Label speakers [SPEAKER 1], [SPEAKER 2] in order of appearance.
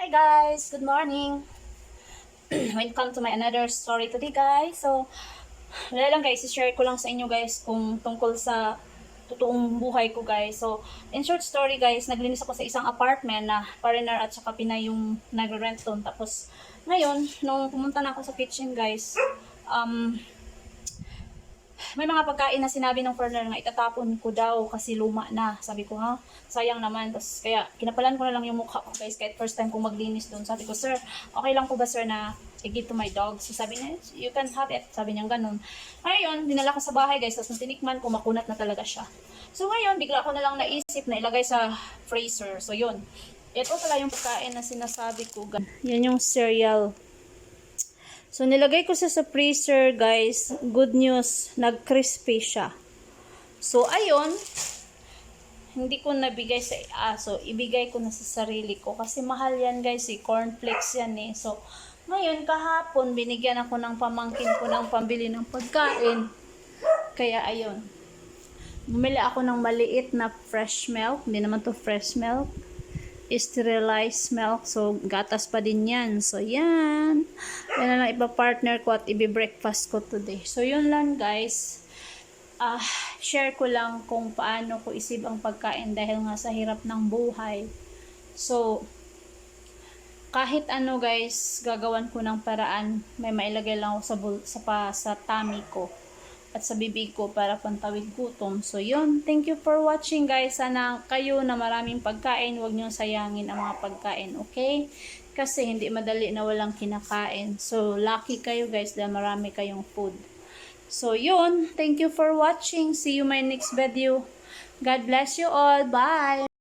[SPEAKER 1] Hi guys, good morning. Welcome to my another story today guys. So, wala lang guys, i-share ko lang sa inyo guys kung tungkol sa totoong buhay ko guys. So, in short story guys, naglinis ako sa isang apartment na foreigner at saka Pinay yung nagre-rent doon. Tapos, ngayon, nung pumunta na ako sa kitchen guys, may mga pagkain na sinabi ng foreigner nga itatapon ko daw kasi luma na. Sabi ko ha, sayang naman. Tapos kaya kinapalan ko na lang yung mukha ko guys kahit first time kong maglinis doon. Sabi ko, sir, okay lang po ba sir na i-give to my dog? So sabi niya, you can have it. Sabi niya ganun. Ngayon, dinala ko sa bahay guys. Tapos nung tinikman ko, makunat na talaga siya. So ngayon, bigla ko na lang naisip na ilagay sa freezer. So yun. Ito pala yung pagkain na sinasabi ko. Yan yung cereal. So, nilagay ko siya sa freezer, guys. Good news, nag-crispy siya. So, ayun, hindi ko nabigay sa aso. Ibigay ko na sa sarili ko. Kasi mahal yan, guys. Cornflakes yan eh. So, ngayon, kahapon, binigyan ako ng pamangkin ko ng pambili ng pagkain. Kaya, ayun. Bumili ako ng maliit na fresh milk. Hindi naman to fresh milk. Sterilized milk. So, gatas pa din yan. So, yan. Yan na lang ipa-partner ko at ibi-breakfast ko today. So, yun lang guys. Share ko lang kung paano ko isip ang pagkain dahil nga sa hirap ng buhay. So, kahit ano guys, gagawan ko ng paraan. May mailagay lang ako sa tummy ko at sa bibig ko para pantawid gutom. So, yun. Thank you for watching, guys. Sana kayo na maraming pagkain, huwag niyong sayangin ang mga pagkain, okay? Kasi hindi madali na walang kinakain. So, lucky kayo, guys, dahil marami kayong food. So, yun. Thank you for watching. See you my next video. God bless you all. Bye!